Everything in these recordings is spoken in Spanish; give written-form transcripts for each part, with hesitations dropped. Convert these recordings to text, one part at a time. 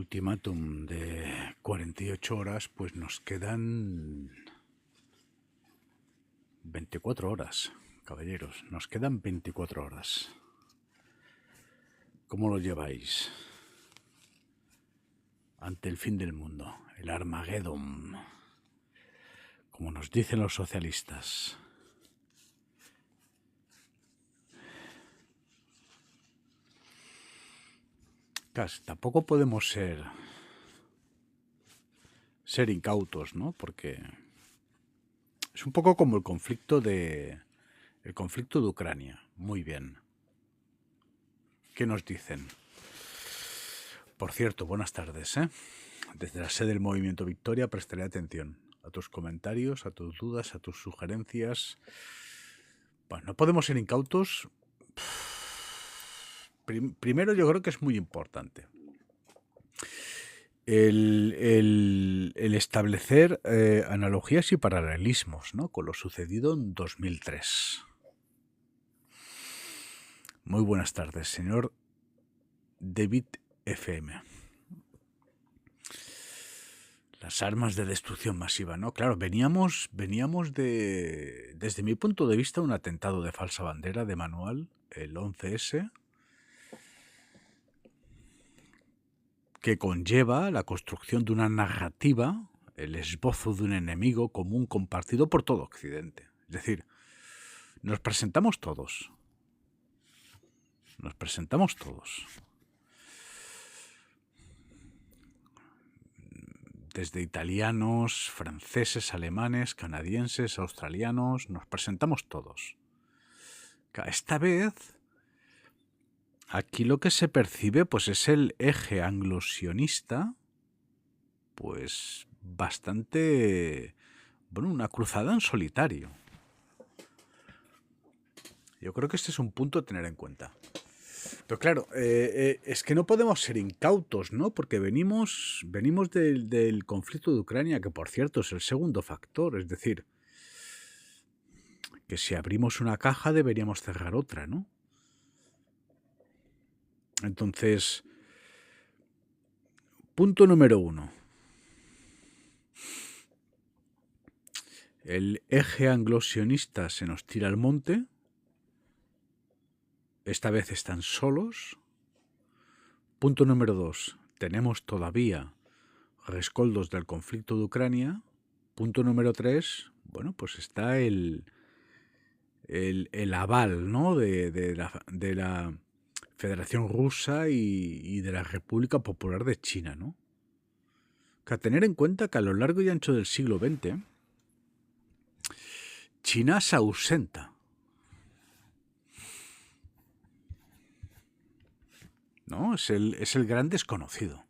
ultimátum de 48 horas, pues nos quedan 24 horas, caballeros. Nos quedan 24 horas. ¿Cómo lo lleváis? Ante el fin del mundo, el Armagedón, como nos dicen los socialistas. Casi, tampoco podemos ser incautos, ¿no? Porque es un poco como el conflicto de Ucrania. Muy bien. ¿Qué nos dicen? Por cierto, buenas tardes, ¿eh? Desde la sede del Movimiento Victoria prestaré atención a tus comentarios, a tus dudas, a tus sugerencias. Bueno, no podemos ser incautos. Primero, yo creo que es muy importante el establecer analogías y paralelismos, ¿no?, con lo sucedido en 2003. Muy buenas tardes, señor David FM. Las armas de destrucción masiva, ¿no? Claro, veníamos de, desde mi punto de vista, un atentado de falsa bandera de manual, el 11S, que conlleva la construcción de una narrativa, el esbozo de un enemigo común compartido por todo Occidente. Es decir, nos presentamos todos. Desde italianos, franceses, alemanes, canadienses, australianos, nos presentamos todos. Esta vez, aquí lo que se percibe pues es el eje anglo-sionista, pues bastante, bueno, una cruzada en solitario. Yo creo que este es un punto a tener en cuenta. Pero claro, es que no podemos ser incautos, ¿no? Porque venimos del conflicto de Ucrania, que por cierto es el segundo factor. Es decir, que si abrimos una caja deberíamos cerrar otra, ¿no? Entonces, punto número 1. El eje anglo-sionista se nos tira al monte. Esta vez están solos. Punto número 2. Tenemos todavía rescoldos del conflicto de Ucrania. Punto número 3. Bueno, pues está el aval, ¿no?, de la Federación Rusa y de la República Popular de China, ¿no? Que a tener en cuenta que a lo largo y ancho del siglo XX, China se ausenta, ¿no? Es el gran desconocido.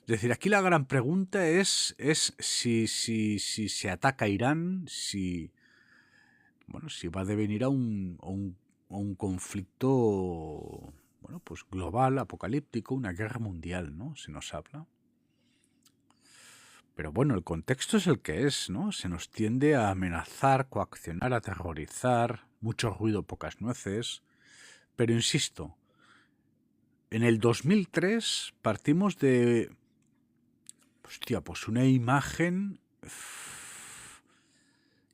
Es decir, aquí la gran pregunta es si se ataca a Irán, si va a devenir a un conflicto, bueno, pues global, apocalíptico, una guerra mundial, ¿no? Se nos habla. Pero bueno, el contexto es el que es, ¿no? Se nos tiende a amenazar, coaccionar, aterrorizar, mucho ruido, pocas nueces. Pero insisto, en el 2003 partimos de, pues una imagen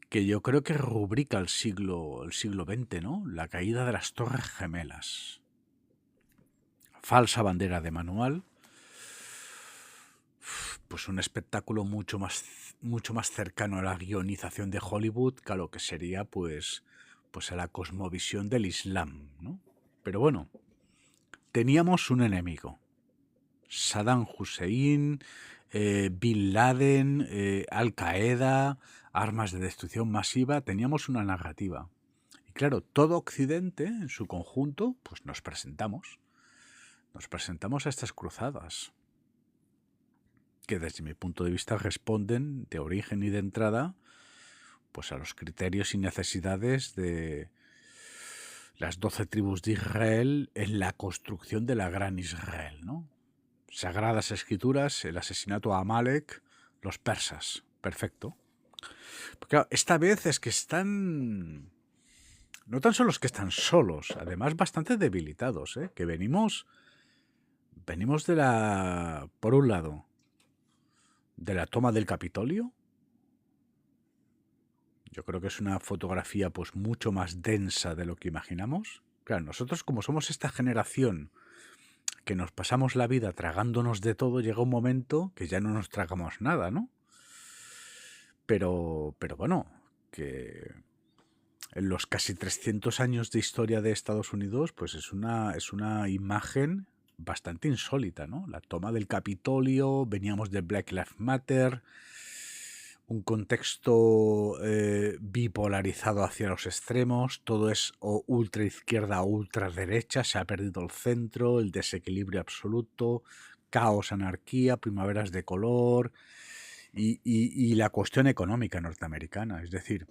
que yo creo que rubrica el siglo XX, ¿no? La caída de las Torres Gemelas. Falsa bandera de manual. Pues un espectáculo mucho más cercano a la guionización de Hollywood que a lo que sería pues a la cosmovisión del Islam, ¿no? Pero bueno, teníamos un enemigo. Saddam Hussein, Bin Laden, Al-Qaeda, armas de destrucción masiva. Teníamos una narrativa. Y claro, todo Occidente en su conjunto, pues nos presentamos a estas cruzadas, que desde mi punto de vista responden de origen y de entrada pues a los criterios y necesidades de las 12 tribus de Israel en la construcción de la gran Israel, ¿no? Sagradas escrituras, el asesinato a Amalek, los persas. Perfecto. Porque claro, esta vez es que están, no tan solo es que están solos, además bastante debilitados, ¿eh? Que venimos Venimos por un lado, de la toma del Capitolio. Yo creo que es una fotografía pues mucho más densa de lo que imaginamos. Claro, nosotros como somos esta generación que nos pasamos la vida tragándonos de todo, llega un momento que ya no nos tragamos nada, ¿no? Pero bueno, que en los casi 300 años de historia de Estados Unidos, pues es una imagen bastante insólita, ¿no? La toma del Capitolio, veníamos de Black Lives Matter, un contexto bipolarizado hacia los extremos, todo es o ultra izquierda o ultra derecha, se ha perdido el centro, el desequilibrio absoluto, caos, anarquía, primaveras de color y la cuestión económica norteamericana, es decir,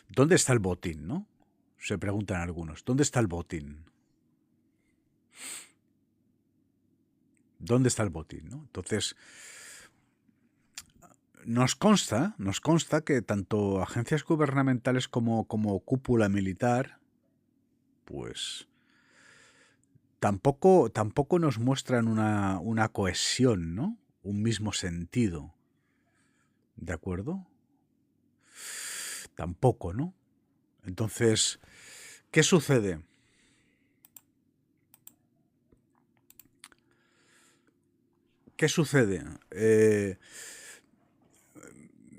¿dónde está el botín, no? Se preguntan algunos, ¿dónde está el botín? ¿Dónde está el botín, no? Entonces, nos consta que tanto agencias gubernamentales como cúpula militar, pues tampoco nos muestran una cohesión, ¿no? Un mismo sentido. ¿De acuerdo? Tampoco, ¿no? Entonces, ¿qué sucede? ¿Qué sucede?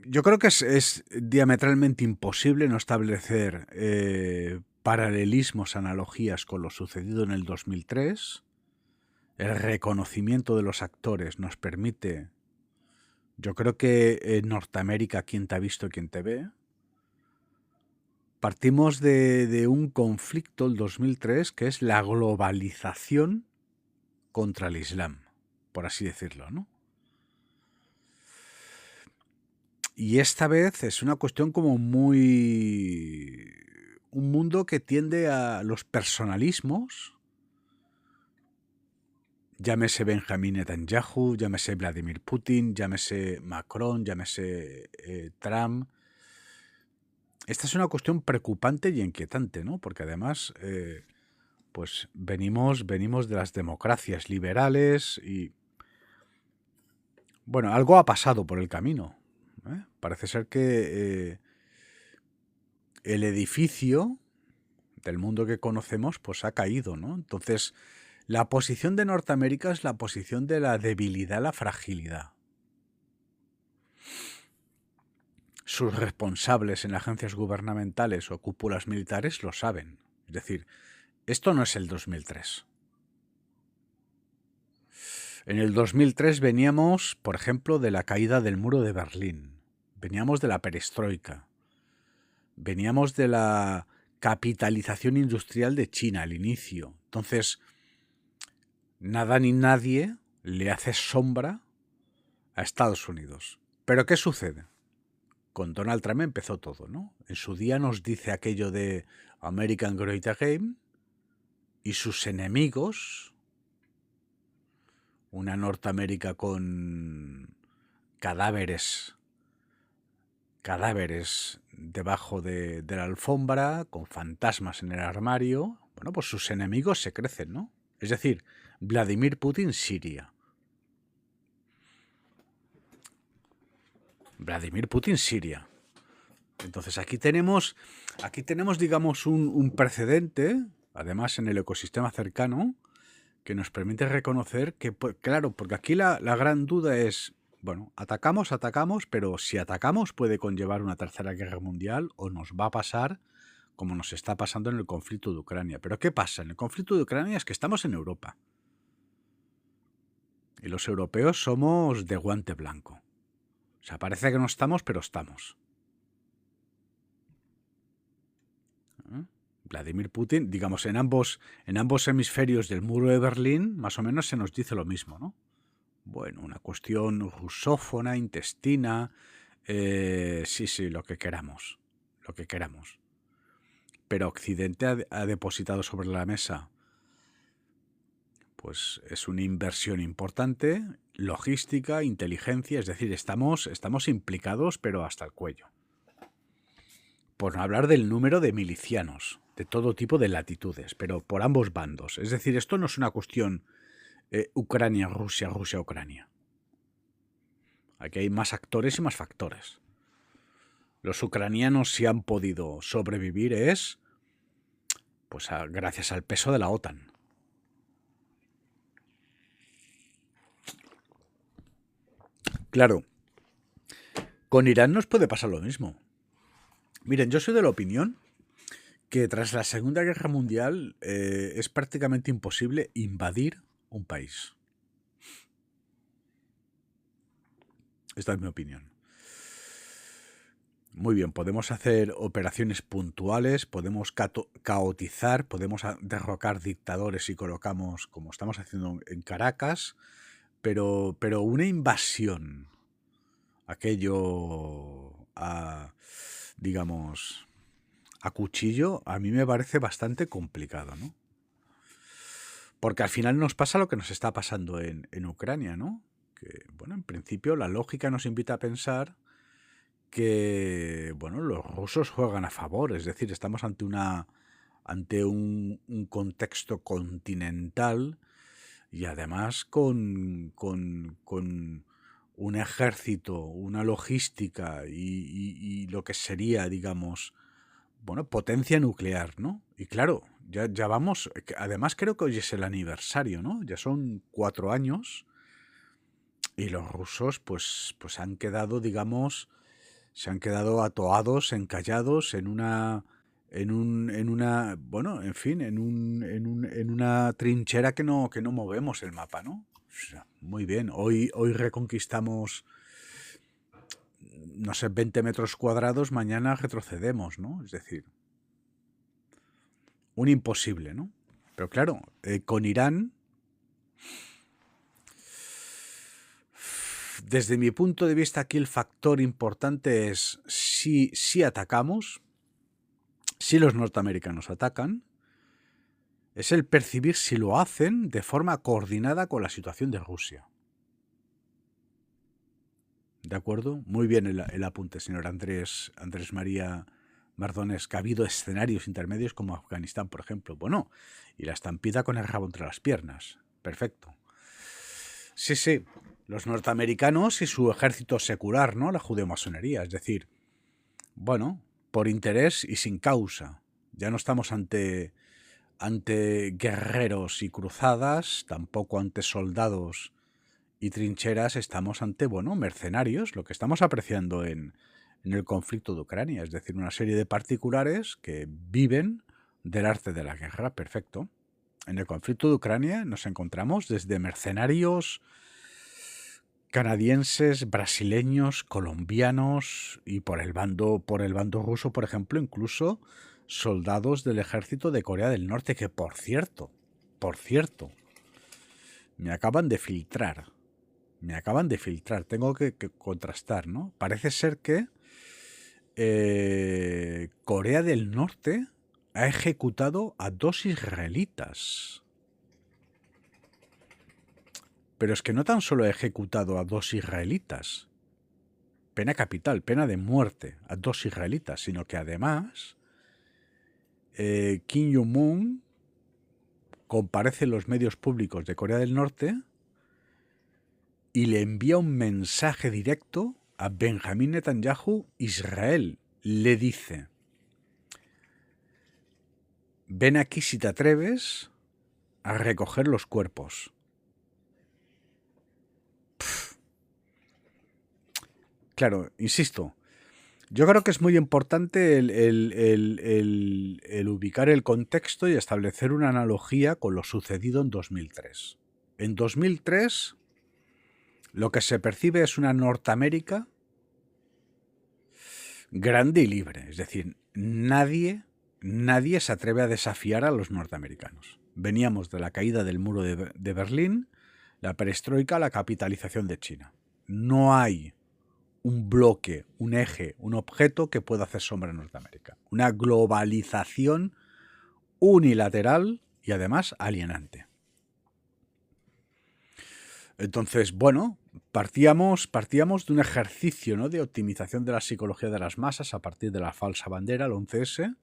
Yo creo que es diametralmente imposible no establecer paralelismos, analogías con lo sucedido en el 2003. El reconocimiento de los actores nos permite, yo creo que en Norteamérica, quien te ha visto, quien te ve. Partimos de un conflicto, el 2003, que es la globalización contra el Islam, por así decirlo, ¿no? Y esta vez es una cuestión como muy... un mundo que tiende a los personalismos, llámese Benjamín Netanyahu, llámese Vladimir Putin, llámese Macron, llámese Trump. Esta es una cuestión preocupante y inquietante, ¿no? Porque además, pues venimos de las democracias liberales y... Bueno, algo ha pasado por el camino. Parece ser que el edificio del mundo que conocemos pues ha caído, ¿no? Entonces, la posición de Norteamérica es la posición de la debilidad, la fragilidad. Sus responsables en agencias gubernamentales o cúpulas militares lo saben. Es decir, esto no es el 2003. En el 2003 veníamos, por ejemplo, de la caída del muro de Berlín. Veníamos de la perestroika. Veníamos de la capitalización industrial de China al inicio. Entonces, nada ni nadie le hace sombra a Estados Unidos. ¿Pero qué sucede? Con Donald Trump empezó todo, ¿no? En su día nos dice aquello de American Great Again y sus enemigos, una Norteamérica con cadáveres debajo de la alfombra, con fantasmas en el armario. Bueno, pues sus enemigos se crecen, ¿no? Es decir, Vladimir Putin, Siria. Vladimir Putin, Siria. Entonces aquí tenemos digamos, un precedente, además en el ecosistema cercano, que nos permite reconocer que, claro, porque aquí la gran duda es, bueno, atacamos, pero si atacamos puede conllevar una tercera guerra mundial o nos va a pasar como nos está pasando en el conflicto de Ucrania. ¿Pero qué pasa? En el conflicto de Ucrania es que estamos en Europa. Y los europeos somos de guante blanco. O sea, parece que no estamos, pero estamos. Vladimir Putin, digamos, en ambos hemisferios del muro de Berlín, más o menos se nos dice lo mismo, ¿no? Bueno, una cuestión rusófona, intestina, sí, lo que queramos. Pero Occidente ha depositado sobre la mesa, pues es una inversión importante, logística, inteligencia, es decir, estamos implicados, pero hasta el cuello. Por no hablar del número de milicianos, de todo tipo de latitudes, pero por ambos bandos. Es decir, esto no es una cuestión Ucrania-Rusia, Rusia-Ucrania. Aquí hay más actores y más factores. Los ucranianos, si han podido sobrevivir, es pues gracias al peso de la OTAN. Claro, con Irán nos puede pasar lo mismo. Miren, yo soy de la opinión que tras la Segunda Guerra Mundial es prácticamente imposible invadir un país. Esta es mi opinión. Muy bien, podemos hacer operaciones puntuales, podemos caotizar, podemos derrocar dictadores y colocamos, como estamos haciendo en Caracas, pero una invasión, aquello digamos, a cuchillo, a mí me parece bastante complicado, ¿no? Porque al final nos pasa lo que nos está pasando en Ucrania, ¿no? Que, bueno, en principio la lógica nos invita a pensar que, bueno, los rusos juegan a favor, es decir, estamos ante un contexto continental y además con un ejército, una logística y lo que sería, digamos, bueno, potencia nuclear, ¿no? Y claro, ya vamos, además creo que hoy es el aniversario, ¿no? Ya son 4 años y los rusos pues han quedado, digamos, se han quedado atoados, encallados en una bueno, en fin, en una trinchera que no movemos el mapa, ¿no? O sea, muy bien, hoy reconquistamos, no sé, 20 metros cuadrados, mañana retrocedemos, ¿no? Es decir, un imposible, ¿no? Pero claro, con Irán, desde mi punto de vista aquí el factor importante es si atacamos, si los norteamericanos atacan, es el percibir si lo hacen de forma coordinada con la situación de Rusia. ¿De acuerdo? Muy bien el apunte, señor Andrés María Mardones, que ha habido escenarios intermedios como Afganistán, por ejemplo. Bueno, y la estampida con el rabo entre las piernas. Perfecto. Sí, los norteamericanos y su ejército secular, ¿no? La judeomasonería, es decir, bueno, por interés y sin causa. Ya no estamos ante guerreros y cruzadas, tampoco ante soldados y trincheras, estamos ante, bueno, mercenarios, lo que estamos apreciando en el conflicto de Ucrania, es decir, una serie de particulares que viven del arte de la guerra, perfecto. En el conflicto de Ucrania nos encontramos desde mercenarios canadienses, brasileños, colombianos y por el bando ruso, por ejemplo, incluso soldados del ejército de Corea del Norte, que por cierto, me acaban de filtrar, tengo que contrastar, ¿no? Parece ser que Corea del Norte ha ejecutado a 2 israelitas. Pero es que no tan solo ha ejecutado a 2 israelitas, pena capital, pena de muerte a 2 israelitas, sino que además Kim Jong-un comparece en los medios públicos de Corea del Norte y le envía un mensaje directo a Benjamín Netanyahu, Israel. Le dice: ven aquí si te atreves a recoger los cuerpos. Claro, insisto, yo creo que es muy importante el ubicar el contexto y establecer una analogía con lo sucedido en 2003. En 2003, lo que se percibe es una Norteamérica grande y libre. Es decir, nadie se atreve a desafiar a los norteamericanos. Veníamos de la caída del muro de Berlín, la perestroika, la capitalización de China. No hay un bloque, un eje, un objeto que pueda hacer sombra a Norteamérica. Una globalización unilateral y además alienante. Entonces, bueno, partíamos de un ejercicio, ¿no?, de optimización de la psicología de las masas a partir de la falsa bandera, el 11S,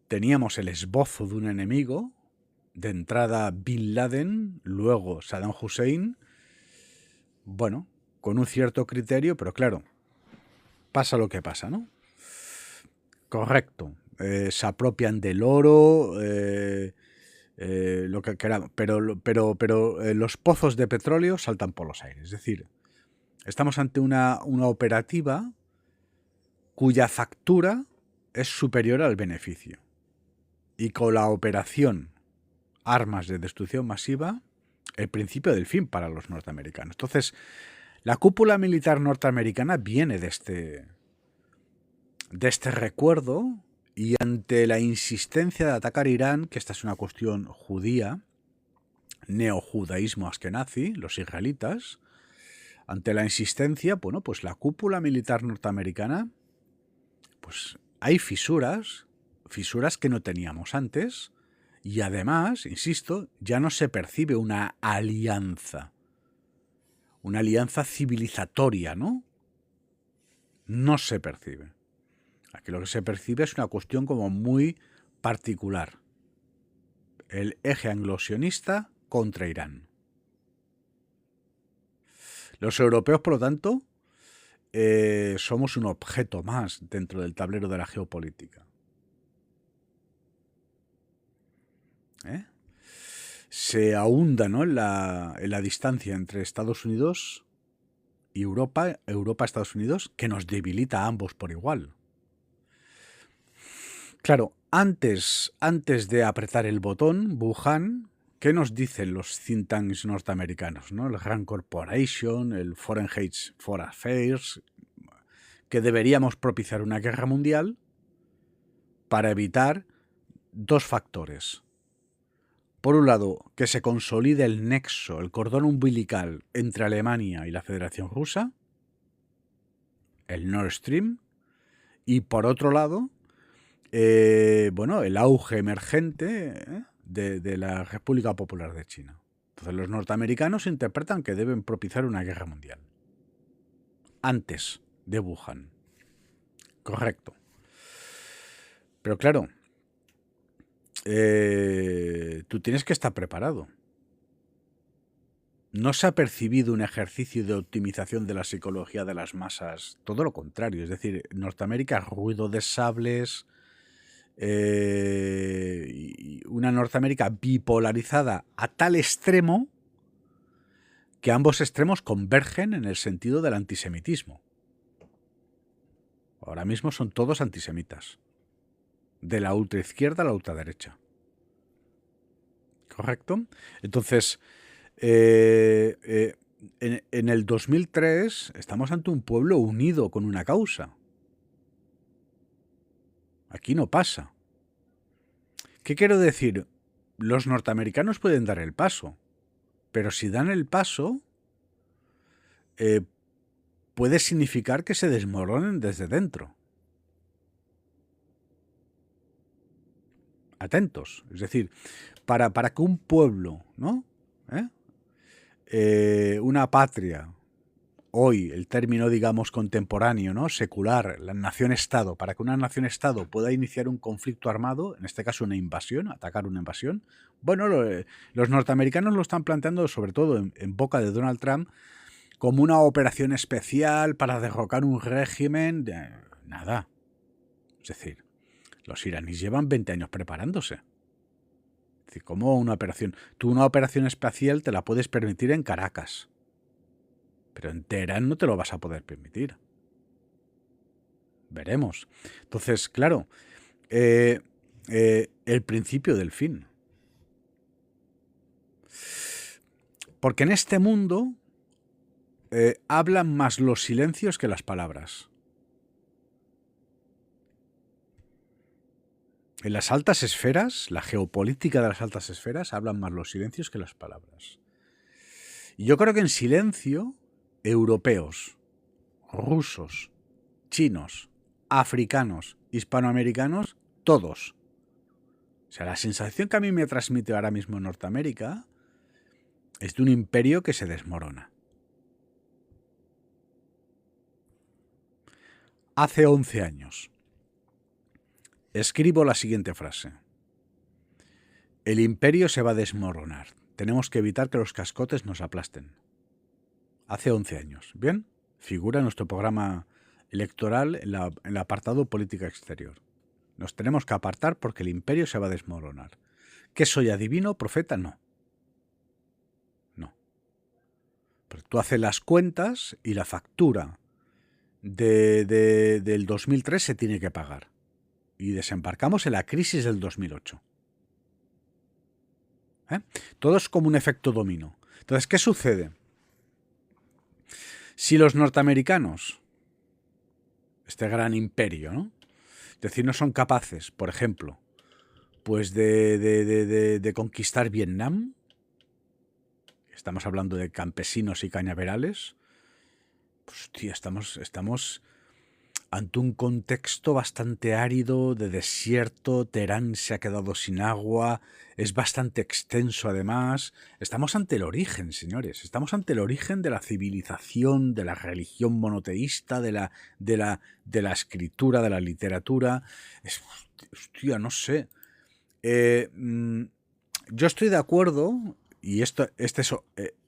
teníamos el esbozo de un enemigo, de entrada Bin Laden, luego Saddam Hussein, bueno, con un cierto criterio, pero claro, pasa lo que pasa, ¿no? Correcto. Se apropian del oro, lo que queramos, pero los pozos de petróleo saltan por los aires. Es decir, estamos ante una operativa cuya factura es superior al beneficio. Y con la operación armas de destrucción masiva, el principio del fin para los norteamericanos. Entonces, la cúpula militar norteamericana viene de este recuerdo, y ante la insistencia de atacar Irán, que esta es una cuestión judía, neojudaísmo askenazi, los israelitas, ante la insistencia, bueno, pues la cúpula militar norteamericana, pues hay fisuras que no teníamos antes, y además, insisto, ya no se percibe una alianza civilizatoria, ¿no? No se percibe. Aquí lo que se percibe es una cuestión como muy particular. El eje anglo-sionista contra Irán. Los europeos, por lo tanto, somos un objeto más dentro del tablero de la geopolítica. Se ahunda, ¿no?, en la distancia entre Estados Unidos y Europa, Estados Unidos, que nos debilita a ambos por igual. Claro, antes de apretar el botón, Wuhan, ¿qué nos dicen los think tanks norteamericanos, ¿no? El Rand Corporation, el Foreign Affairs, que deberíamos propiciar una guerra mundial para evitar dos factores. Por un lado, que se consolide el nexo, el cordón umbilical entre Alemania y la Federación Rusa, el Nord Stream, y por otro lado, bueno, el auge emergente de la República Popular de China. Entonces los norteamericanos interpretan que deben propiciar una guerra mundial antes de Wuhan. Correcto. Pero claro, tú tienes que estar preparado. No se ha percibido un ejercicio de optimización de la psicología de las masas, todo lo contrario. Es decir, Norteamérica, ruido de sables, y una Norteamérica bipolarizada a tal extremo que ambos extremos convergen en el sentido del antisemitismo. Ahora mismo son todos antisemitas, de la ultraizquierda a la ultraderecha. ¿Correcto? Entonces, en el 2003 estamos ante un pueblo unido con una causa. Aquí no pasa. ¿Qué quiero decir? Los norteamericanos pueden dar el paso, pero si dan el paso, puede significar que se desmoronen desde dentro. Atentos. Es decir, para que un pueblo, ¿no?, una patria, hoy el término, digamos, contemporáneo, ¿no?, secular, la nación-estado, para que una nación-estado pueda iniciar un conflicto armado, en este caso una invasión, atacar una invasión, bueno, los norteamericanos lo están planteando, sobre todo en boca de Donald Trump, como una operación especial para derrocar un régimen. Nada. Es decir, los iraníes llevan 20 años preparándose. Es decir, ¿cómo una operación? Tú una operación especial te la puedes permitir en Caracas, pero en Teherán no te lo vas a poder permitir. Veremos. Entonces, claro, el principio del fin. Porque en este mundo hablan más los silencios que las palabras. En las altas esferas, la geopolítica de las altas esferas, hablan más los silencios que las palabras. Y yo creo que en silencio, europeos, rusos, chinos, africanos, hispanoamericanos, todos. O sea, la sensación que a mí me transmite ahora mismo Norteamérica es de un imperio que se desmorona. Hace 11 años escribo la siguiente frase. El imperio se va a desmoronar. Tenemos que evitar que los cascotes nos aplasten. Hace 11 años. ¿Bien? Figura en nuestro programa electoral en el apartado política exterior. Nos tenemos que apartar porque el imperio se va a desmoronar. ¿Qué soy, adivino, profeta? No. No. Pero tú haces las cuentas y la factura del 2003 se tiene que pagar. Y desembarcamos en la crisis del 2008. Todo es como un efecto dominó. Entonces, ¿qué sucede? Si los norteamericanos, este gran imperio, ¿no? Es decir, no son capaces, por ejemplo, pues de conquistar Vietnam, estamos hablando de campesinos y cañaverales, pues tío, estamos ante un contexto bastante árido, de desierto. Teherán se ha quedado sin agua, es bastante extenso además. Estamos ante el origen, señores. Estamos ante el origen de la civilización, de la religión monoteísta, de la escritura, de la literatura. Hostia, no sé. Yo estoy de acuerdo, y este es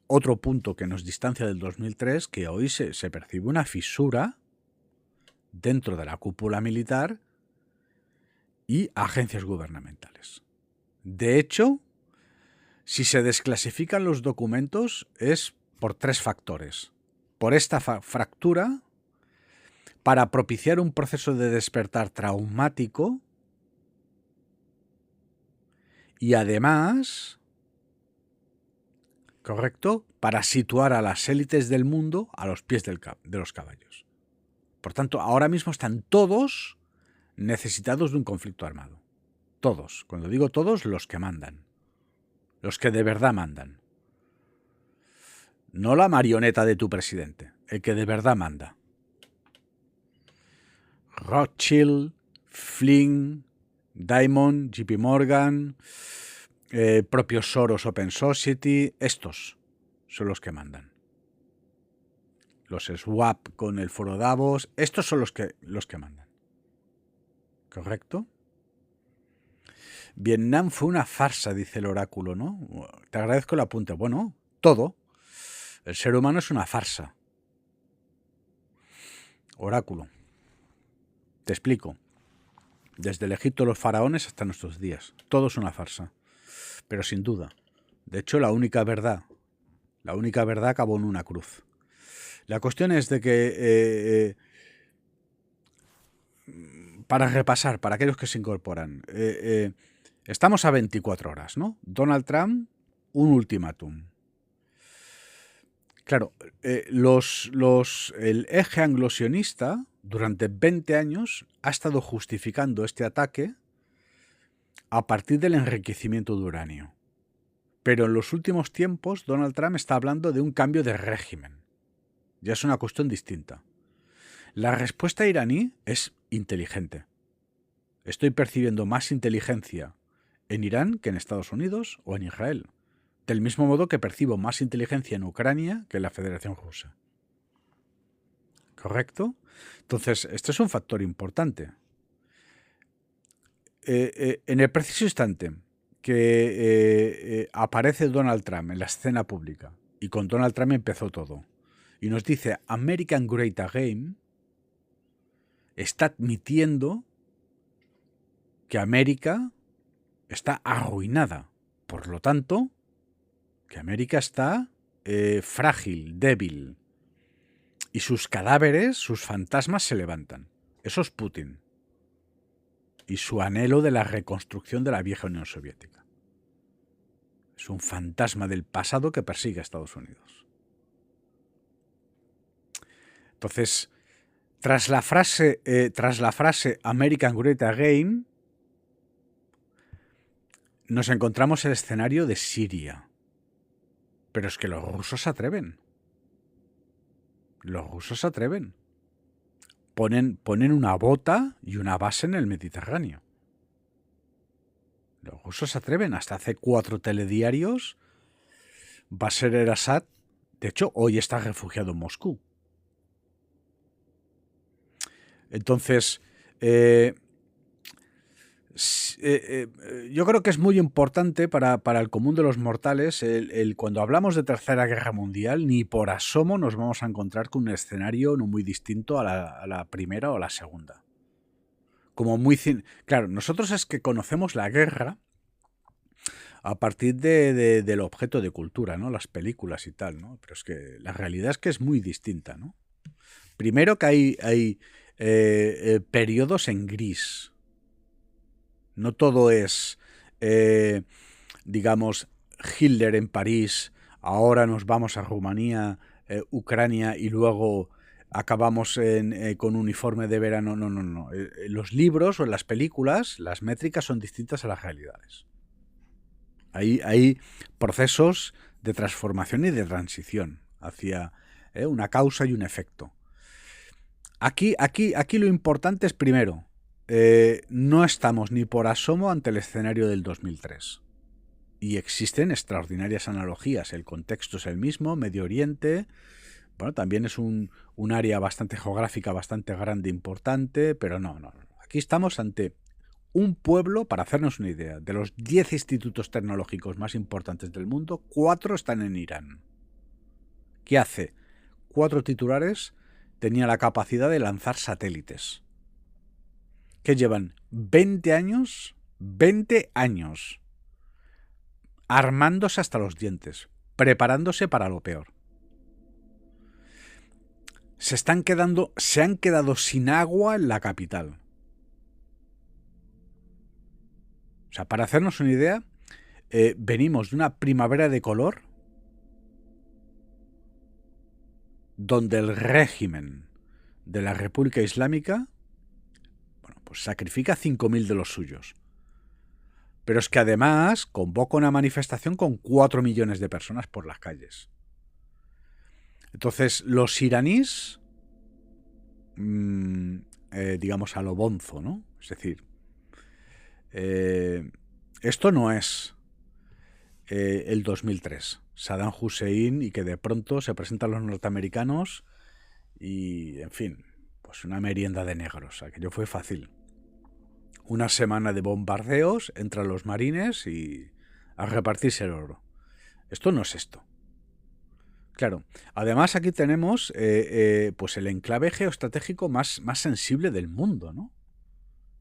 otro punto que nos distancia del 2003, que hoy se percibe una fisura dentro de la cúpula militar y agencias gubernamentales. De hecho, si se desclasifican los documentos es por 3 factores. Por esta fractura, para propiciar un proceso de despertar traumático y además, correcto, para situar a las élites del mundo a los pies de los caballos. Por tanto, ahora mismo están todos necesitados de un conflicto armado. Todos. Cuando digo todos, los que mandan. Los que de verdad mandan. No la marioneta de tu presidente. El que de verdad manda. Rothschild, Flynn, Diamond, JP Morgan, propio Soros Open Society. Estos son los que mandan. Los swap con el foro Davos. Estos son los que mandan. ¿Correcto? Vietnam fue una farsa, dice el oráculo, ¿no? Te agradezco el apunte. Bueno, todo. El ser humano es una farsa. Oráculo. Te explico. Desde el Egipto de los faraones hasta nuestros días. Todo es una farsa. Pero sin duda. De hecho, la única verdad acabó en una cruz. La cuestión es de que... para repasar, para aquellos que se incorporan... estamos a 24 horas, ¿no? Donald Trump, un ultimátum. Claro, el eje anglosionista durante 20 años ha estado justificando este ataque a partir del enriquecimiento de uranio. Pero en los últimos tiempos Donald Trump está hablando de un cambio de régimen. Ya es una cuestión distinta. La respuesta iraní es inteligente. Estoy percibiendo más inteligencia en Irán que en Estados Unidos o en Israel. Del mismo modo que percibo más inteligencia en Ucrania que en la Federación Rusa. ¿Correcto? Entonces, este es un factor importante. En el preciso instante que aparece Donald Trump en la escena pública, y con Donald Trump empezó todo, y nos dice American Great Again, está admitiendo que América está arruinada. Por lo tanto, que América está frágil, débil, y sus cadáveres, sus fantasmas se levantan. Eso es Putin. Y su anhelo de la reconstrucción de la vieja Unión Soviética. Es un fantasma del pasado que persigue a Estados Unidos. Entonces, tras la frase American Great Again, nos encontramos el escenario de Siria. Pero es que los rusos se atreven. Los rusos se atreven. Ponen una bota y una base en el Mediterráneo. Los rusos se atreven. Hasta hace 4 telediarios. Bashar al-Assad, de hecho, hoy está refugiado en Moscú. Entonces, Yo creo que es muy importante para el común de los mortales cuando hablamos de Tercera Guerra Mundial, ni por asomo nos vamos a encontrar con un escenario no muy distinto a la Primera o la Segunda. Como claro, nosotros es que conocemos la guerra a partir del objeto de cultura, ¿no? Las películas y tal, ¿no? Pero es que la realidad es que es muy distinta, ¿no? Primero que hay periodos en gris. No todo es, digamos, Hitler en París, ahora nos vamos a Rumanía, Ucrania y luego acabamos con uniforme de verano. No, no, no. En los libros o en las películas las métricas son distintas a las realidades. Hay procesos de transformación y de transición hacia una causa y un efecto. Aquí lo importante es, primero, no estamos ni por asomo ante el escenario del 2003. Y existen extraordinarias analogías. El contexto es el mismo, Medio Oriente. Bueno, también es un área bastante geográfica, bastante grande, importante, pero no. Aquí estamos ante un pueblo, para hacernos una idea, de los 10 institutos tecnológicos más importantes del mundo, 4 están en Irán. ¿Qué hace? 4 titulares tenía la capacidad de lanzar satélites. Que llevan 20 años, armándose hasta los dientes, preparándose para lo peor. Se han quedado sin agua en la capital. O sea, para hacernos una idea, venimos de una primavera de color donde el régimen de la República Islámica, bueno, pues sacrifica 5.000 de los suyos. Pero es que además convoca una manifestación con 4 millones de personas por las calles. Entonces, los iraníes, digamos, a lo bonzo, ¿no? Es decir, esto no es el 2003. Saddam Hussein y que de pronto se presentan los norteamericanos y, en fin, pues una merienda de negros. Aquello fue fácil. Una semana de bombardeos, entran los marines y a repartirse el oro. Esto no es esto. Claro, además aquí tenemos pues el enclave geoestratégico más sensible del mundo, ¿no?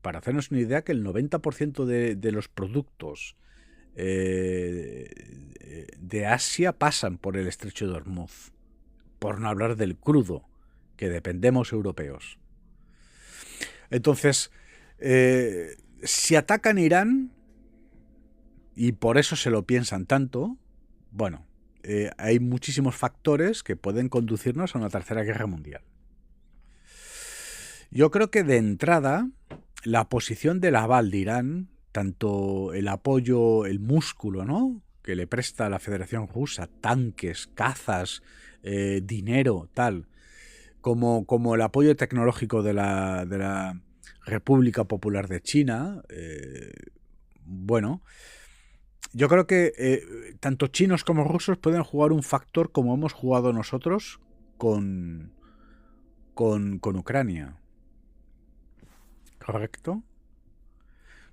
Para hacernos una idea que el 90% de los productos de Asia pasan por el estrecho de Hormuz, por no hablar del crudo, que dependemos europeos. Entonces, si atacan Irán, y por eso se lo piensan tanto, bueno, hay muchísimos factores que pueden conducirnos a una tercera guerra mundial. Yo creo que de entrada, la posición del aval de Irán, tanto el apoyo, el músculo, ¿no?, que le presta a la Federación Rusa, tanques, cazas, dinero, tal, como el apoyo tecnológico de la República Popular de China, bueno, yo creo que tanto chinos como rusos pueden jugar un factor como hemos jugado nosotros con Ucrania. ¿Correcto?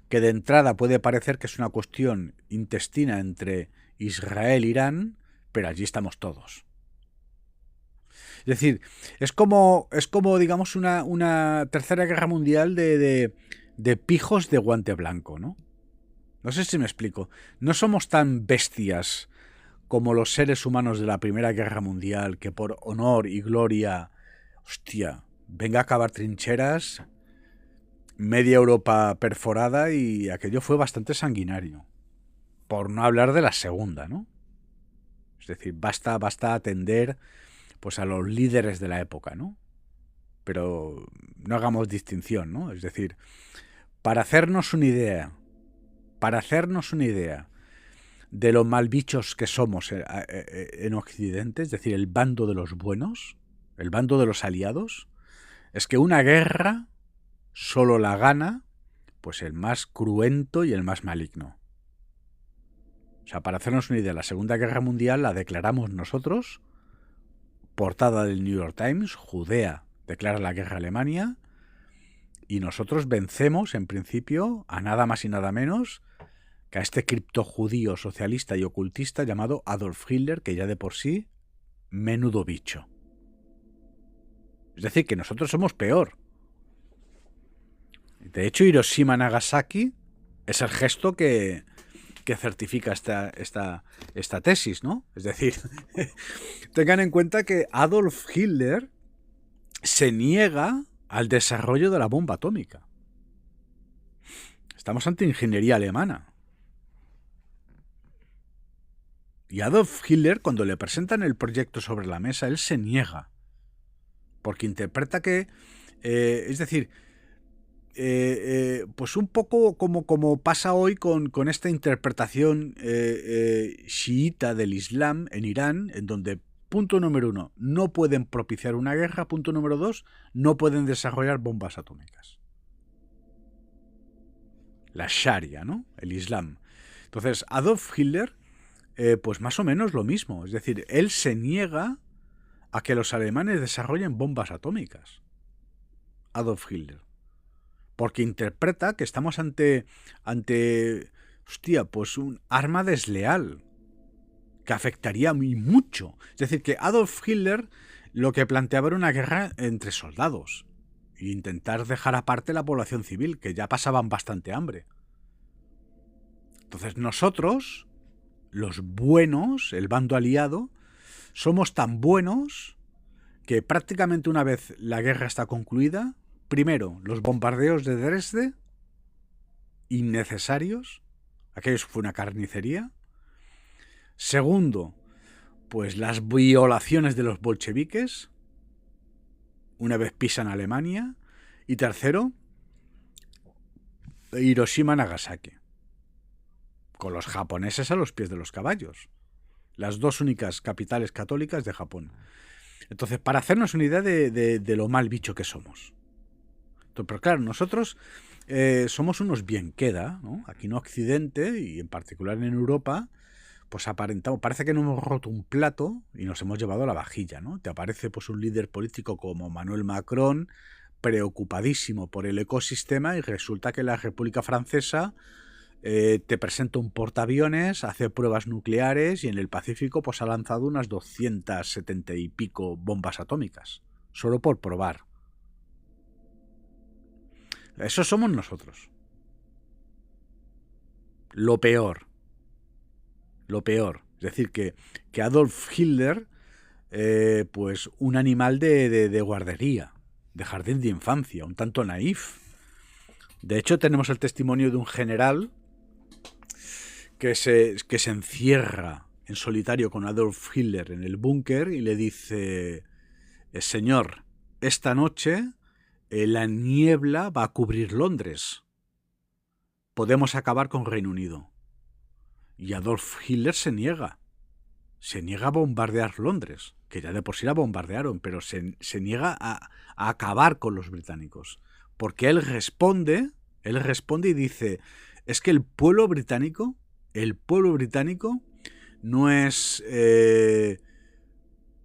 Que de entrada puede parecer que es una cuestión intestina entre Israel e Irán, pero allí estamos todos. Es decir, es como digamos, una tercera guerra mundial de pijos de guante blanco, ¿no? No sé si me explico. No somos tan bestias como los seres humanos de la Primera Guerra Mundial, que por honor y gloria, hostia, venga a cavar trincheras, media Europa perforada, y aquello fue bastante sanguinario. Por no hablar de la segunda, ¿no? Es decir, basta atender pues a los líderes de la época, ¿no? Pero no hagamos distinción, ¿no? Es decir, para hacernos una idea de lo mal bichos que somos en Occidente, es decir, el bando de los buenos, el bando de los aliados, es que una guerra solo la gana pues el más cruento y el más maligno. O sea, para hacernos una idea, la Segunda Guerra Mundial la declaramos nosotros, portada del New York Times, Judea declara la guerra a Alemania, Y nosotros vencemos, en principio, a nada más y nada menos que a este criptojudío socialista y ocultista llamado Adolf Hitler, que ya de por sí, menudo bicho. Es decir, que nosotros somos peor. De hecho, Hiroshima-Nagasaki es el gesto que certifica esta tesis, ¿no? Es decir, tengan en cuenta que Adolf Hitler se niega al desarrollo de la bomba atómica. Estamos ante ingeniería alemana. Y Adolf Hitler, cuando le presentan el proyecto sobre la mesa, él se niega. Porque interpreta que, es decir, pues un poco como pasa hoy con esta interpretación chiita del Islam en Irán, en donde, punto número 1, no pueden propiciar una guerra, punto número 2, no pueden desarrollar bombas atómicas. La Sharia, ¿no? El Islam. Entonces, Adolf Hitler, pues más o menos lo mismo. Es decir, él se niega a que los alemanes desarrollen bombas atómicas. Adolf Hitler. Porque interpreta que estamos ante hostia, pues un arma desleal que afectaría muy mucho. Es decir, que Adolf Hitler lo que planteaba era una guerra entre soldados e intentar dejar aparte la población civil, que ya pasaban bastante hambre. Entonces nosotros, los buenos, el bando aliado, somos tan buenos que prácticamente una vez la guerra está concluida, primero, los bombardeos de Dresde, innecesarios, aquello fue una carnicería. Segundo, pues las violaciones de los bolcheviques, una vez pisan Alemania. Y tercero, Hiroshima-Nagasaki, con los japoneses a los pies de los caballos. Las dos únicas capitales católicas de Japón. Entonces, para hacernos una idea de lo mal bicho que somos. Pero claro, nosotros somos unos bien queda, ¿no? Aquí en Occidente y en particular en Europa, pues aparentamos, parece que no hemos roto un plato y nos hemos llevado a la vajilla, ¿no? Te aparece pues un líder político como Manuel Macron, preocupadísimo por el ecosistema, y resulta que la República Francesa te presenta un portaaviones, hace pruebas nucleares y en el Pacífico pues ha lanzado unas 270 y pico bombas atómicas, solo por probar. Eso somos nosotros. Lo peor. Lo peor. Es decir, que Adolf Hitler, pues un animal de guardería, de jardín de infancia, un tanto naif. De hecho, tenemos el testimonio de un general que se encierra en solitario con Adolf Hitler en el búnker y le dice: señor, esta noche la niebla va a cubrir Londres. Podemos acabar con Reino Unido. Y Adolf Hitler se niega. Se niega a bombardear Londres, que ya de por sí la bombardearon, pero se niega a acabar con los británicos. Porque él responde y dice: es que el pueblo británico no es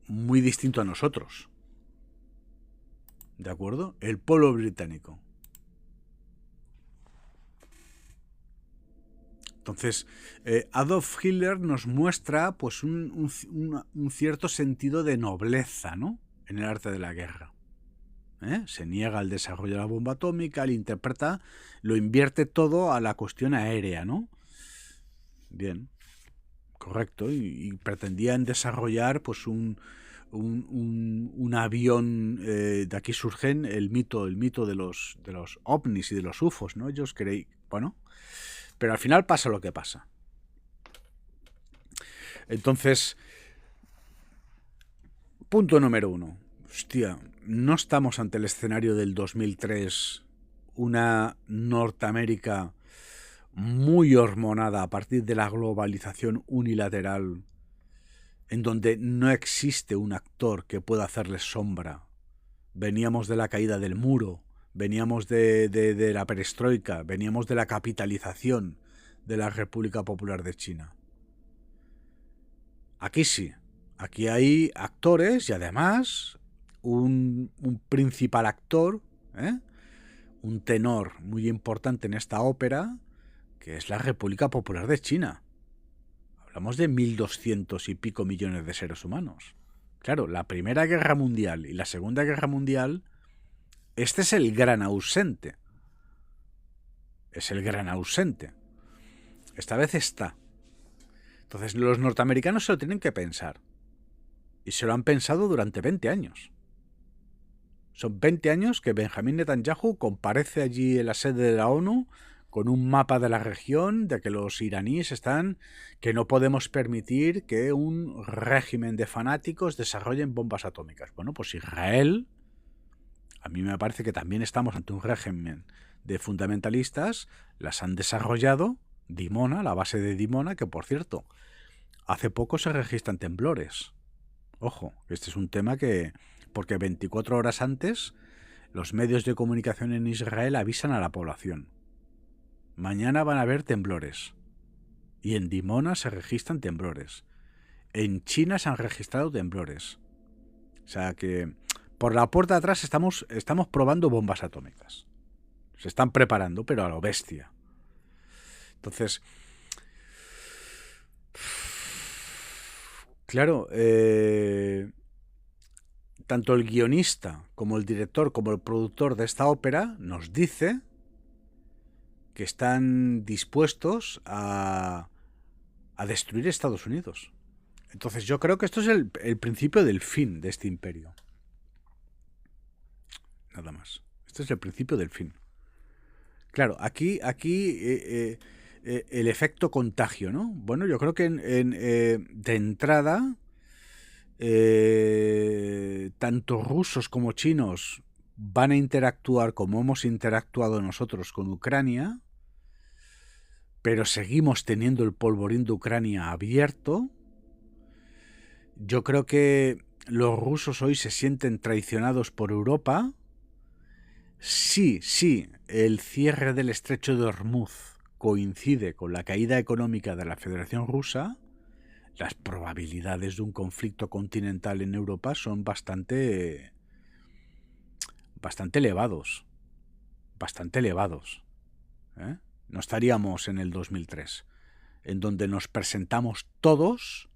muy distinto a nosotros. ¿De acuerdo? El pueblo británico. Entonces, Adolf Hitler nos muestra pues un cierto sentido de nobleza, ¿no?, en el arte de la guerra. Se niega al desarrollo de la bomba atómica, él interpreta, lo invierte todo a la cuestión aérea, ¿no? Bien, correcto, y pretendían desarrollar pues un avión, de aquí surgen el mito de los ovnis y de los UFOs, ¿no? Ellos creían, bueno, pero al final pasa lo que pasa. Entonces, punto número 1. Hostia, no estamos ante el escenario del 2003, una Norteamérica muy hormonada a partir de la globalización unilateral, en donde no existe un actor que pueda hacerle sombra. Veníamos de la caída del muro, veníamos de la perestroika, veníamos de la capitalización de la República Popular de China. Aquí sí, aquí hay actores y además un principal actor, un tenor muy importante en esta ópera, que es la República Popular de China. Hablamos de 1.200 y pico millones de seres humanos. Claro, la Primera Guerra Mundial y la Segunda Guerra Mundial, este es el gran ausente. Es el gran ausente. Esta vez está. Entonces los norteamericanos se lo tienen que pensar. Y se lo han pensado durante 20 años. Son 20 años que Benjamín Netanyahu comparece allí en la sede de la ONU con un mapa de la región de que los iraníes están, que no podemos permitir que un régimen de fanáticos desarrollen bombas atómicas. Bueno, pues Israel, a mí me parece que también estamos ante un régimen de fundamentalistas, las han desarrollado. Dimona, la base de Dimona, que por cierto, hace poco se registran temblores. Ojo, este es un tema que, porque 24 horas antes, los medios de comunicación en Israel avisan a la población. Mañana van a haber temblores. Y en Dimona se registran temblores. En China se han registrado temblores. O sea que por la puerta de atrás estamos probando bombas atómicas. Se están preparando, pero a lo bestia. Entonces, claro, tanto el guionista como el director como el productor de esta ópera nos dice que están dispuestos a destruir Estados Unidos. Entonces yo creo que esto es el principio del fin de este imperio. Nada más. Este es el principio del fin. Claro, aquí el efecto contagio, ¿no? Bueno, yo creo que de entrada, tanto rusos como chinos van a interactuar como hemos interactuado nosotros con Ucrania, pero seguimos teniendo el polvorín de Ucrania abierto. Yo creo que los rusos hoy se sienten traicionados por Europa. Sí, el cierre del estrecho de Hormuz coincide con la caída económica de la Federación Rusa, las probabilidades de un conflicto continental en Europa son bastante elevados. Bastante elevados. No estaríamos en el 2003, en donde nos presentamos todos,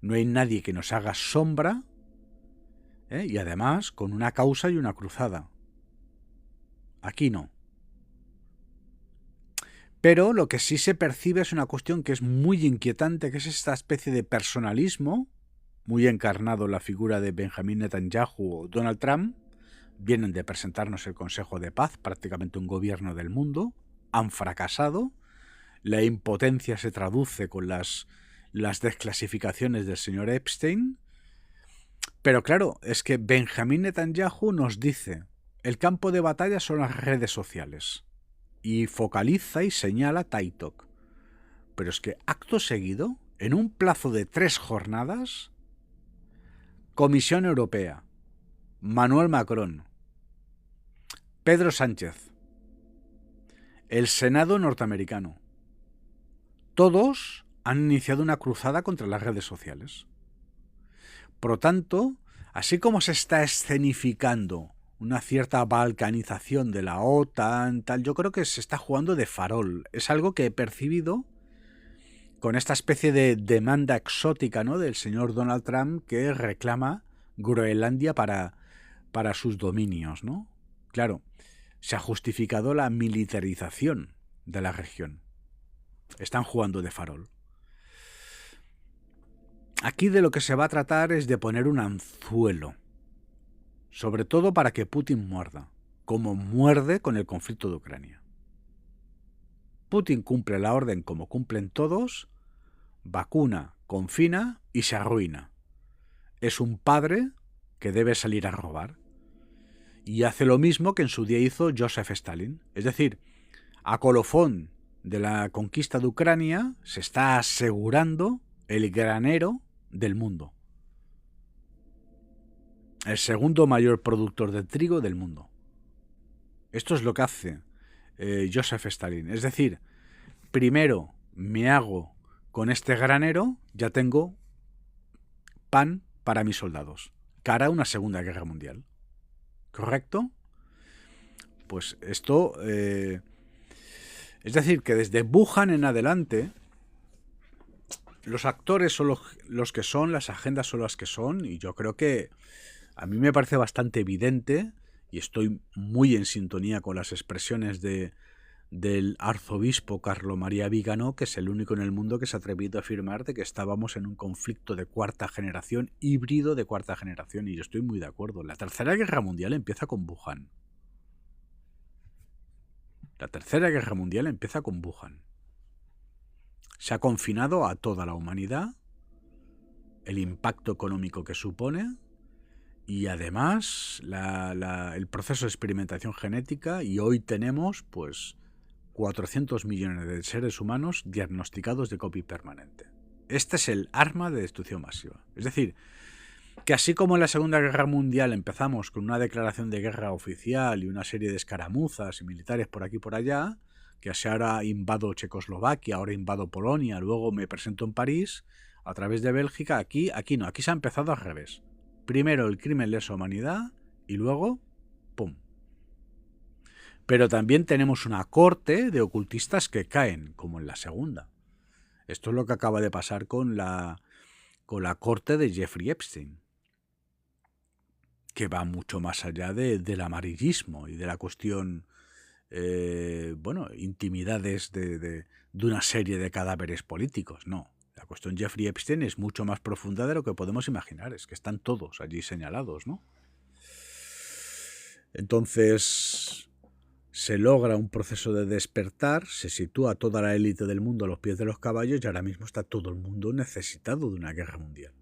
no hay nadie que nos haga sombra, y además con una causa y una cruzada. Aquí no. Pero lo que sí se percibe es una cuestión que es muy inquietante, que es esta especie de personalismo, muy encarnado en la figura de Benjamín Netanyahu o Donald Trump. Vienen de presentarnos el Consejo de Paz, prácticamente un gobierno del mundo, han fracasado, la impotencia se traduce con las desclasificaciones del señor Epstein, pero claro, es que Benjamín Netanyahu nos dice, el campo de batalla son las redes sociales, y focaliza y señala TikTok. Pero es que acto seguido, en un plazo de 3 jornadas, Comisión Europea, Manuel Macron, Pedro Sánchez, el Senado norteamericano, todos han iniciado una cruzada contra las redes sociales. Por lo tanto, así como se está escenificando una cierta balcanización de la OTAN, tal, yo creo que se está jugando de farol. Es algo que he percibido con esta especie de demanda exótica, ¿no?, del señor Donald Trump, que reclama Groenlandia para sus dominios, ¿no? Claro, se ha justificado la militarización de la región. Están jugando de farol. Aquí de lo que se va a tratar es de poner un anzuelo, sobre todo para que Putin muerda, como muerde con el conflicto de Ucrania. Putin cumple la orden como cumplen todos, vacuna, confina y se arruina. Es un padre que debe salir a robar. Y hace lo mismo que en su día hizo Joseph Stalin. Es decir, a colofón de la conquista de Ucrania se está asegurando el granero del mundo. El segundo mayor productor de trigo del mundo. Esto es lo que hace Joseph Stalin. Es decir, primero me hago con este granero, ya tengo pan para mis soldados. Cara a una Segunda Guerra Mundial. ¿Correcto? Pues esto... es decir, que desde Wuhan en adelante, los actores son los que son, las agendas son las que son, y yo creo que a mí me parece bastante evidente, y estoy muy en sintonía con las expresiones del arzobispo Carlo María Vigano, que es el único en el mundo que se ha atrevido a afirmar de que estábamos en un conflicto de cuarta generación, híbrido de cuarta generación, y yo estoy muy de acuerdo. La Tercera Guerra Mundial empieza con Wuhan. La Tercera Guerra Mundial empieza con Wuhan. Se ha confinado a toda la humanidad, el impacto económico que supone, y además el proceso de experimentación genética, y hoy tenemos pues 400 millones de seres humanos diagnosticados de COVID permanente. Este es el arma de destrucción masiva. Es decir, que así como en la Segunda Guerra Mundial empezamos con una declaración de guerra oficial y una serie de escaramuzas y militares por aquí y por allá, que así ahora invado Checoslovaquia, ahora invado Polonia, luego me presento en París, a través de Bélgica, aquí no, aquí se ha empezado al revés. Primero el crimen lesa humanidad y luego, ¡pum! Pero también tenemos una corte de ocultistas que caen, como en la segunda. Esto es lo que acaba de pasar con la corte de Jeffrey Epstein, que va mucho más allá del amarillismo y de la cuestión, intimidades de una serie de cadáveres políticos. No, la cuestión Jeffrey Epstein es mucho más profunda de lo que podemos imaginar. Es que están todos allí señalados, ¿no? Entonces se logra un proceso de despertar, se sitúa toda la élite del mundo a los pies de los caballos y ahora mismo está todo el mundo necesitado de una guerra mundial.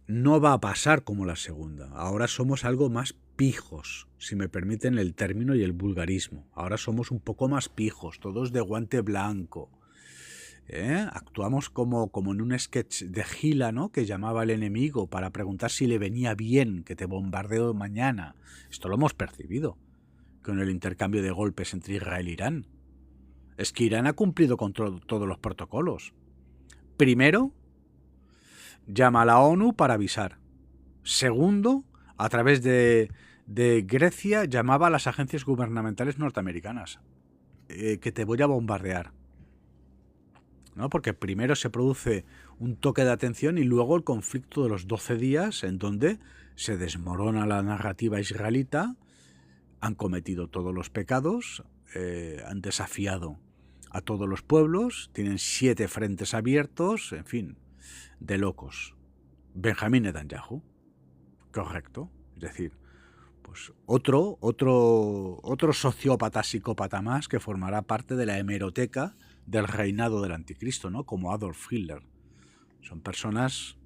No va a pasar como la segunda. Ahora somos algo más pijos, si me permiten el término y el vulgarismo. Ahora somos un poco más pijos, todos de guante blanco. Actuamos como en un sketch de Gila, ¿no? Que llamaba al enemigo para preguntar si le venía bien que te bombardeo mañana. Esto lo hemos percibido con el intercambio de golpes entre Israel e Irán. Es que Irán ha cumplido con todos los protocolos. Primero, llama a la ONU para avisar. Segundo, a través de Grecia, llamaba a las agencias gubernamentales norteamericanas. Que te voy a bombardear. ¿No? Porque primero se produce un toque de atención y luego el conflicto de los 12 días en donde se desmorona la narrativa israelita, han cometido todos los pecados, han desafiado a todos los pueblos, tienen 7 frentes abiertos, en fin, de locos. Benjamín Netanyahu, correcto, es decir, pues otro sociópata psicópata más que formará parte de la hemeroteca del reinado del anticristo, ¿no? Como Adolf Hitler. Son personas,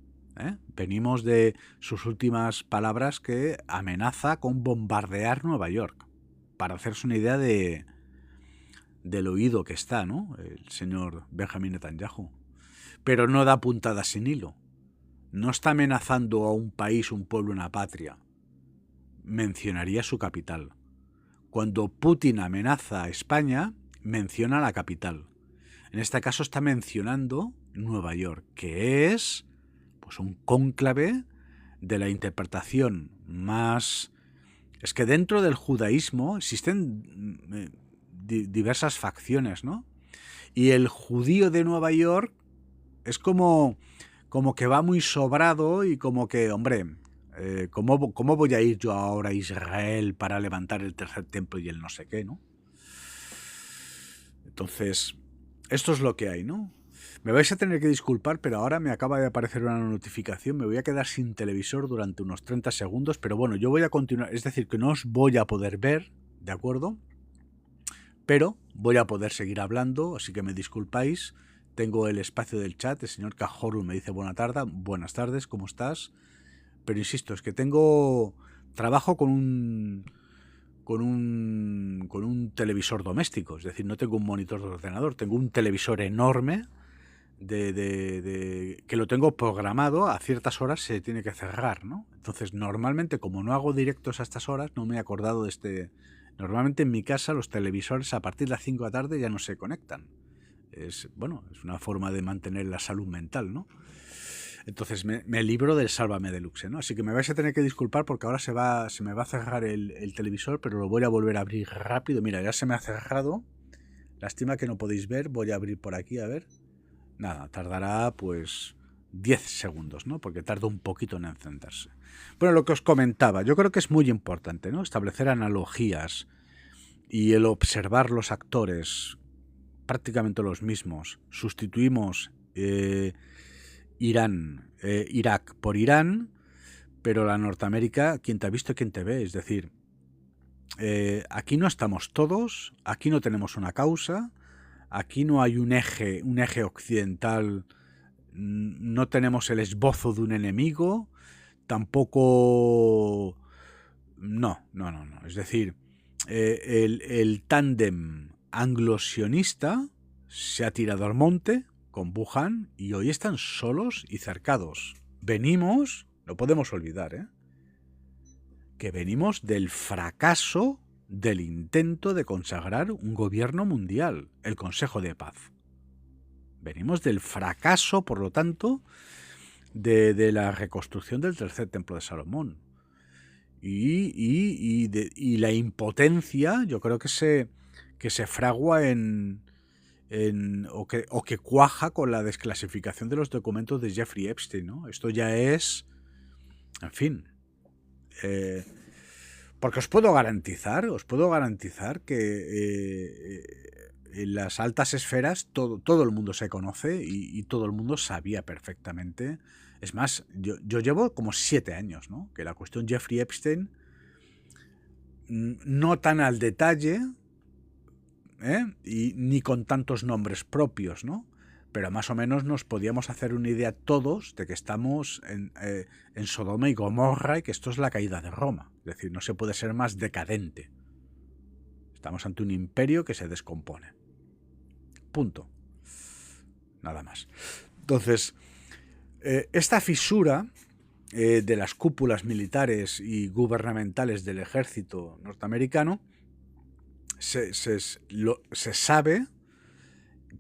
venimos de sus últimas palabras, que amenaza con bombardear Nueva York, para hacerse una idea del oído que está, ¿no? El señor Benjamín Netanyahu. Pero no da puntada sin hilo. No está amenazando a un país, un pueblo, una patria. Mencionaría su capital. Cuando Putin amenaza a España, menciona la capital. En este caso está mencionando Nueva York, que es pues un cónclave de la interpretación más... Es que dentro del judaísmo existen diversas facciones, ¿no? Y el judío de Nueva York es como que va muy sobrado y como que, hombre, ¿cómo voy a ir yo ahora a Israel para levantar el tercer templo y el no sé qué, ¿no? Entonces, esto es lo que hay, ¿no? Me vais a tener que disculpar, pero ahora me acaba de aparecer una notificación, me voy a quedar sin televisor durante unos 30 segundos, pero bueno, yo voy a continuar, es decir, que no os voy a poder ver, ¿de acuerdo? Pero voy a poder seguir hablando, así que me disculpáis. Tengo el espacio del chat, el señor Cajoru me dice buenas tardes, ¿cómo estás? Pero insisto, es que trabajo con un televisor doméstico, es decir, no tengo un monitor de ordenador, tengo un televisor enorme que lo tengo programado, a ciertas horas se tiene que cerrar, ¿no? Entonces, normalmente, como no hago directos a estas horas, no me he acordado de este... Normalmente en mi casa los televisores a partir de las 5 de la tarde ya no se conectan. Es una forma de mantener la salud mental, ¿no? Entonces me libro del Sálvame Deluxe, ¿no? Así que me vais a tener que disculpar porque ahora se me va a cerrar el televisor, pero lo voy a volver a abrir rápido. Mira, ya se me ha cerrado. Lástima que no podéis ver. Voy a abrir por aquí, a ver. Nada, tardará pues 10 segundos, ¿no? Porque tarda un poquito en encenderse. Bueno, lo que os comentaba, yo creo que es muy importante, ¿no? Establecer analogías y el observar los actores prácticamente los mismos. Sustituimos Irak por Irán, pero la Norteamérica, quien te ha visto, quien te ve. Es decir, aquí no estamos todos, aquí no tenemos una causa, aquí no hay un eje occidental, no tenemos el esbozo de un enemigo, tampoco... No. Es decir, el tándem anglo-sionista se ha tirado al monte con Wuhan y hoy están solos y cercados. Venimos, no podemos olvidar, que venimos del fracaso del intento de consagrar un gobierno mundial, el Consejo de Paz. Venimos del fracaso, por lo tanto, de la reconstrucción del tercer templo de Salomón. Y la impotencia, yo creo que se fragua o que cuaja con la desclasificación de los documentos de Jeffrey Epstein, ¿no? Esto ya es, en fin, porque os puedo garantizar que en las altas esferas todo el mundo se conoce y todo el mundo sabía perfectamente. Es más, yo llevo como 7 años, ¿no? Que la cuestión Jeffrey Epstein, no tan al detalle, y ni con tantos nombres propios, ¿no? Pero más o menos nos podíamos hacer una idea todos de que estamos en Sodoma y Gomorra y que esto es la caída de Roma. Es decir, no se puede ser más decadente. Estamos ante un imperio que se descompone. Punto. Nada más. Entonces, esta fisura de las cúpulas militares y gubernamentales del ejército norteamericano se sabe,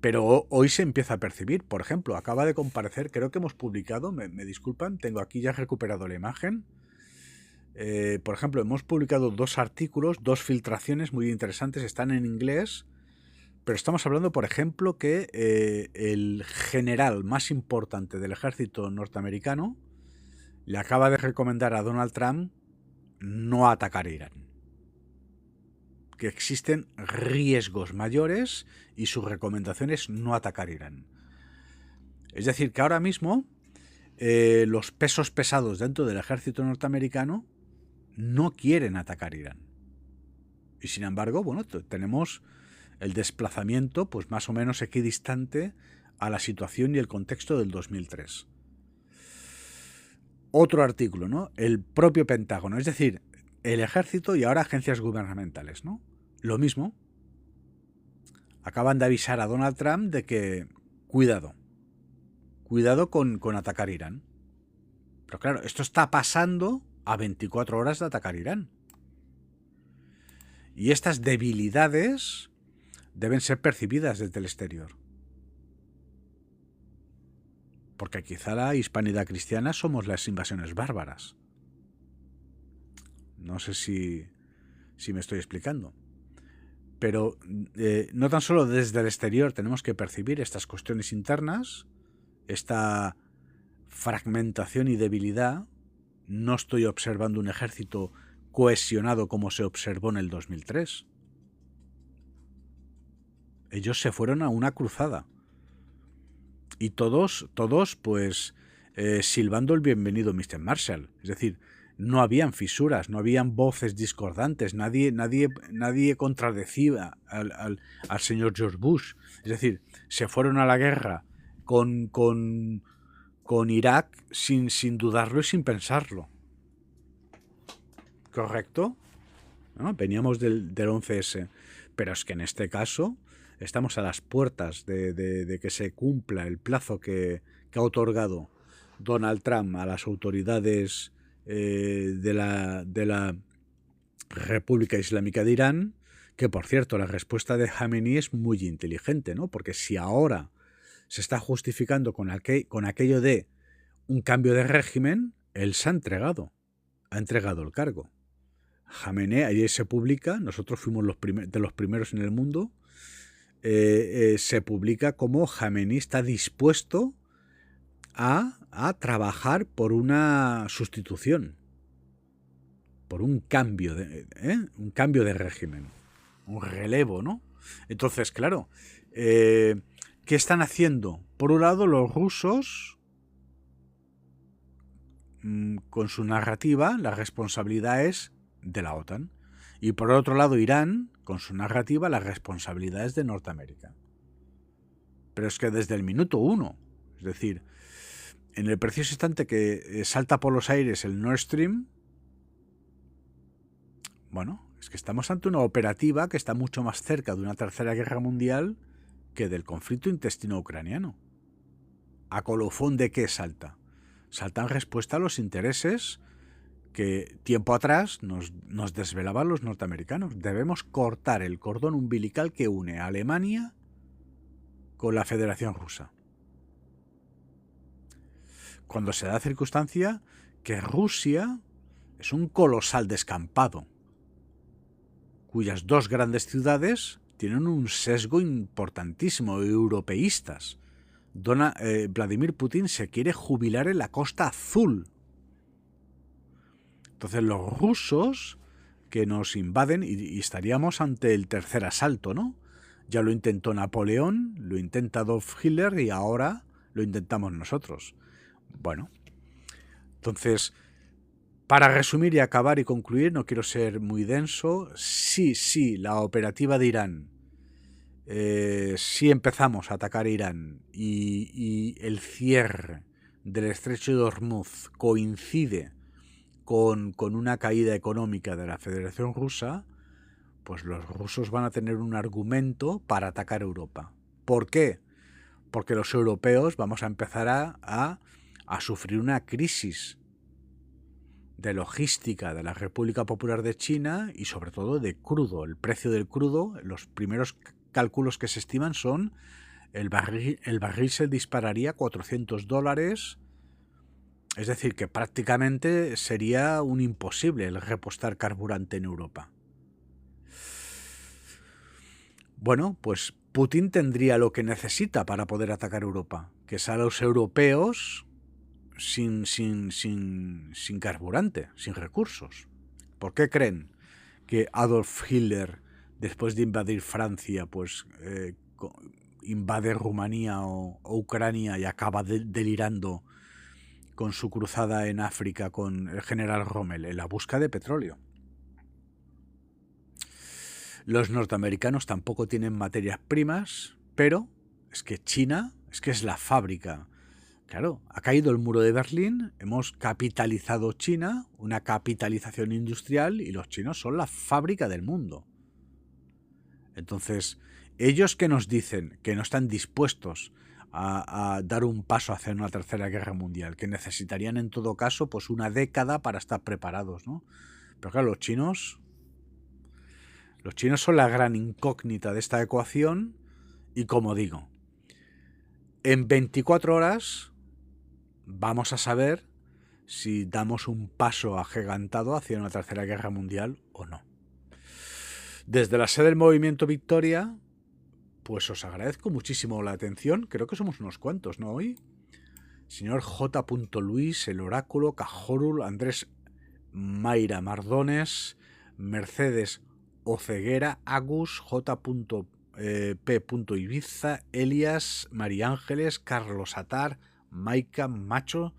pero hoy se empieza a percibir. Por ejemplo, acaba de comparecer, creo que hemos publicado, me disculpan, tengo aquí ya recuperado la imagen. Por ejemplo, hemos publicado 2 artículos, 2 filtraciones muy interesantes, están en inglés, pero estamos hablando, por ejemplo, que el general más importante del ejército norteamericano le acaba de recomendar a Donald Trump no atacar a Irán, que existen riesgos mayores y su recomendación es no atacar a Irán. Es decir, que ahora mismo los pesos pesados dentro del ejército norteamericano no quieren atacar a Irán. Y sin embargo, bueno, tenemos el desplazamiento pues más o menos equidistante a la situación y el contexto del 2003. Otro artículo, ¿no? El propio Pentágono, es decir, el ejército y ahora agencias gubernamentales, ¿no? Lo mismo. Acaban de avisar a Donald Trump de que cuidado con atacar Irán. Pero claro, esto está pasando a 24 horas de atacar Irán. Y estas debilidades deben ser percibidas desde el exterior. Porque quizá la hispanidad cristiana somos las invasiones bárbaras. No sé si me estoy explicando. Pero no tan solo desde el exterior tenemos que percibir estas cuestiones internas, esta fragmentación y debilidad. No estoy observando un ejército cohesionado como se observó en el 2003. Ellos se fueron a una cruzada. Y todos pues silbando el bienvenido Mr. Marshall. Es decir, no habían fisuras, no habían voces discordantes, nadie contradecía al señor George Bush. Es decir, se fueron a la guerra con Irak sin dudarlo y sin pensarlo. ¿Correcto? ¿No? Veníamos del 11S. Pero es que en este caso estamos a las puertas de que se cumpla el plazo que ha otorgado Donald Trump a las autoridades de la República Islámica de Irán, que por cierto la respuesta de Jamenei es muy inteligente, ¿no? Porque si ahora se está justificando con aquello de un cambio de régimen, él se ha entregado el cargo. Jamenei, ahí se publica, nosotros fuimos de los primeros en el mundo, se publica como Jamenei está dispuesto a trabajar por una sustitución, por un cambio de régimen, un relevo, ¿no? Entonces, claro, ¿qué están haciendo? Por un lado, los rusos, con su narrativa, la responsabilidad es de la OTAN. Y por otro lado, Irán, con su narrativa, la responsabilidad es de Norteamérica. Pero es que desde el minuto 1, es decir, en el preciso instante que salta por los aires el Nord Stream, bueno, es que estamos ante una operativa que está mucho más cerca de una tercera guerra mundial que del conflicto intestino-ucraniano. ¿A colofón de qué salta? Salta en respuesta a los intereses que tiempo atrás nos desvelaban los norteamericanos. Debemos cortar el cordón umbilical que une a Alemania con la Federación Rusa. Cuando se da la circunstancia que Rusia es un colosal descampado, cuyas dos grandes ciudades tienen un sesgo importantísimo, europeístas. Vladimir Putin se quiere jubilar en la Costa Azul. Entonces los rusos que nos invaden, y estaríamos ante el tercer asalto, ¿no? Ya lo intentó Napoleón, lo intenta Adolf Hitler y ahora lo intentamos nosotros. Bueno, entonces, para resumir y acabar y concluir, no quiero ser muy denso, sí, la operativa de Irán, si empezamos a atacar Irán y el cierre del estrecho de Hormuz coincide con una caída económica de la Federación Rusa, pues los rusos van a tener un argumento para atacar Europa. ¿Por qué? Porque los europeos vamos a empezar a sufrir una crisis de logística de la República Popular de China y sobre todo de crudo. El precio del crudo, los primeros cálculos que se estiman son el barril se dispararía a $400, es decir, que prácticamente sería un imposible el repostar carburante en Europa. Bueno, pues Putin tendría lo que necesita para poder atacar Europa, que es a los europeos sin carburante, sin recursos. ¿Por qué creen que Adolf Hitler, después de invadir Francia, pues invade Rumanía o Ucrania y acaba delirando con su cruzada en África con el general Rommel en la busca de petróleo? Los norteamericanos tampoco tienen materias primas, pero es que China es la fábrica. Claro, ha caído el muro de Berlín, hemos capitalizado China, una capitalización industrial, y los chinos son la fábrica del mundo. Entonces, ellos que nos dicen que no están dispuestos a dar un paso hacia una tercera guerra mundial, que necesitarían en todo caso pues una década para estar preparados, ¿no? Pero claro, los chinos son la gran incógnita de esta ecuación y, como digo, en 24 horas vamos a saber si damos un paso agigantado hacia una tercera guerra mundial o no. Desde la sede del Movimiento Victoria, pues os agradezco muchísimo la atención. Creo que somos unos cuantos, ¿no? Hoy. Señor J. Luis, El Oráculo, Cajorul, Andrés Mayra Mardones, Mercedes Oceguera, Agus, J. P. Ibiza, Elias, María Ángeles, Carlos Atar, Maika, Macho,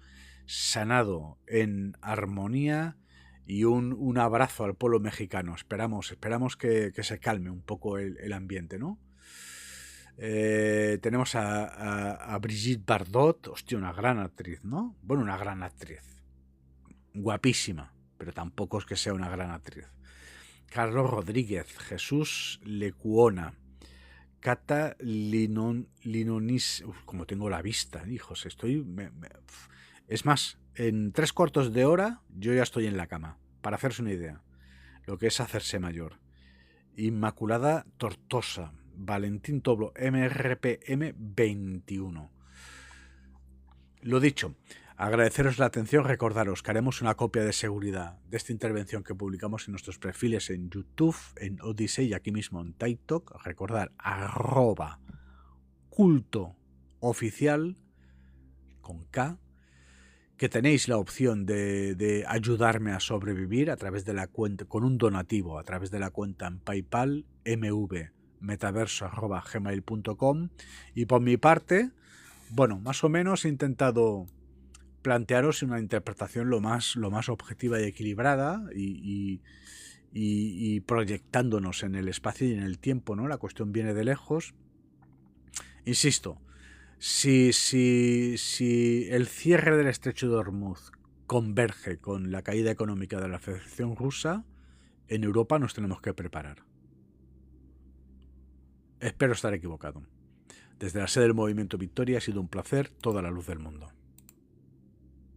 Sanado en Armonía, y un abrazo al pueblo mexicano. Esperamos que se calme un poco el ambiente, ¿no? Tenemos a Brigitte Bardot, hostia, una gran actriz, ¿no? Bueno, una gran actriz. Guapísima, pero tampoco es que sea una gran actriz. Carlos Rodríguez, Jesús Lecuona, Cata Linonis. Como tengo la vista, hijos, estoy... Es más, en 3/4 de hora yo ya estoy en la cama, para hacerse una idea. Lo que es hacerse mayor. Inmaculada Tortosa, Valentín Toblo, MRPM 21. Lo dicho, Agradeceros la atención, recordaros que haremos una copia de seguridad de esta intervención que publicamos en nuestros perfiles en YouTube, en Odyssey y aquí mismo en TikTok. Recordar @cultooficial con K, que tenéis la opción de ayudarme a sobrevivir a través de la cuenta, con un donativo, a través de la cuenta en PayPal, mvmetaverso@gmail.com. Y por mi parte, bueno, más o menos he intentado plantearos una interpretación lo más objetiva y equilibrada y proyectándonos en el espacio y en el tiempo, ¿no? La cuestión viene de lejos. Insisto, si el cierre del estrecho de Hormuz converge con la caída económica de la Federación Rusa, en Europa nos tenemos que preparar. Espero estar equivocado. Desde la sede del Movimiento Victoria ha sido un placer, toda la luz del mundo.